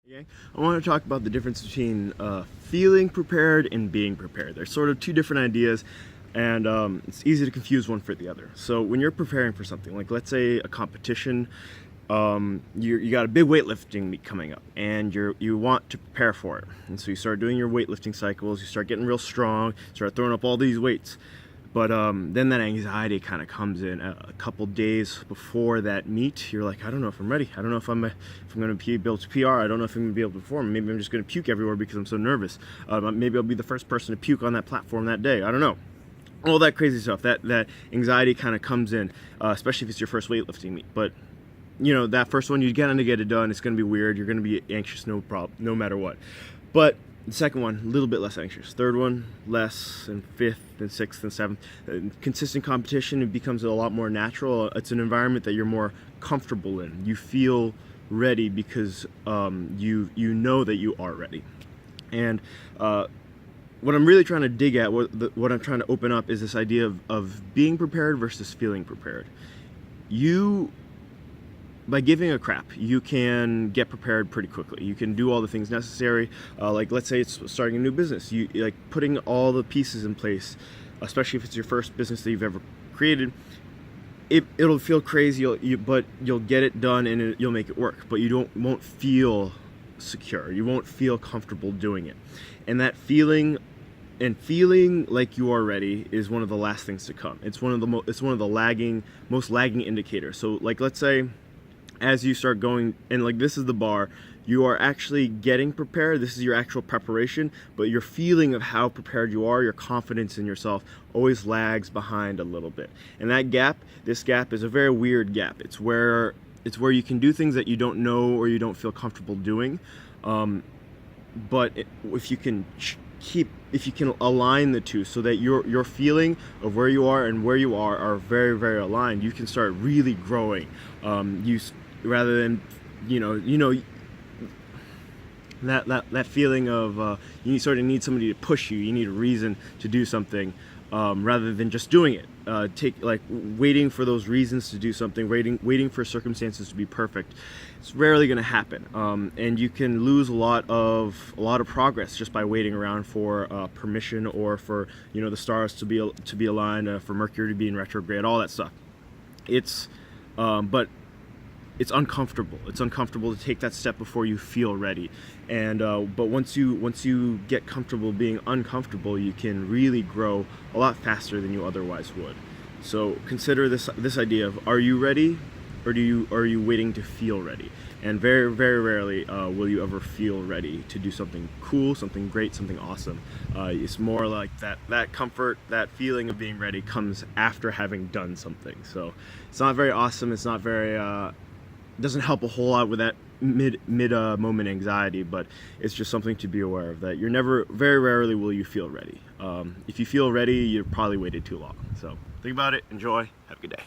Okay. I want to talk about the difference between feeling prepared and being prepared. They're sort of two different ideas, and it's easy to confuse one for the other. So when you're preparing for something, like let's say a competition, you got a big weightlifting meet coming up, and you want to prepare for it, and so you start doing your weightlifting cycles. You start getting real strong, start throwing up all these weights. But then that anxiety kind of comes in a couple days before that meet. You're like, I don't know if I'm ready. I don't know if I'm going to be able to PR. I don't know if I'm going to be able to perform. Maybe I'm just going to puke everywhere because I'm so nervous. Maybe I'll be the first person to puke on that platform that day. I don't know. All that crazy stuff. That anxiety kind of comes in, especially if it's your first weightlifting meet. But you know, that first one, you're going to get it done. It's going to be weird. You're going to be anxious, no matter what. But the second one, a little bit less anxious. Third one, less. And fifth and sixth and seventh. Consistent competition, it becomes a lot more natural. It's an environment that you're more comfortable in. You feel ready because you know that you are ready. And what I'm really trying to dig at, what I'm trying to open up, is this idea of being prepared versus feeling prepared. By giving a crap, you can get prepared pretty quickly. You can do all the things necessary. Like let's say it's starting a new business. You like putting all the pieces in place, especially if it's your first business that you've ever created. It'll feel crazy, but you'll get it done and you'll make it work. But you won't feel secure. You won't feel comfortable doing it. And that feeling like you are ready is one of the last things to come. It's one of the most lagging indicators. So like let's say, as you start going, and like this is the bar, you are actually getting prepared. This is your actual preparation, but your feeling of how prepared you are, your confidence in yourself, always lags behind a little bit. And this gap is a very weird gap. It's where you can do things that you don't know or you don't feel comfortable doing, but if you can align the two so that your feeling of where you are and where you are very, very aligned, you can start really growing. Rather than that feeling of you sort of need somebody to push you. You need a reason to do something, rather than just doing it. Waiting for those reasons to do something, waiting for circumstances to be perfect. It's rarely going to happen, and you can lose a lot of progress just by waiting around for permission, or for the stars to be aligned, for Mercury to be in retrograde, all that stuff. But it's uncomfortable. It's uncomfortable to take that step before you feel ready. And but once you get comfortable being uncomfortable, you can really grow a lot faster than you otherwise would. So consider this idea of, are you ready, or are you waiting to feel ready? And very, very rarely will you ever feel ready to do something cool, something great, something awesome. It's more like that comfort, that feeling of being ready comes after having done something. So it's not very awesome. It's not very doesn't help a whole lot with that mid moment anxiety, but it's just something to be aware of, that very rarely will you feel ready. If you feel ready, you've probably waited too long. So think about it, enjoy, have a good day.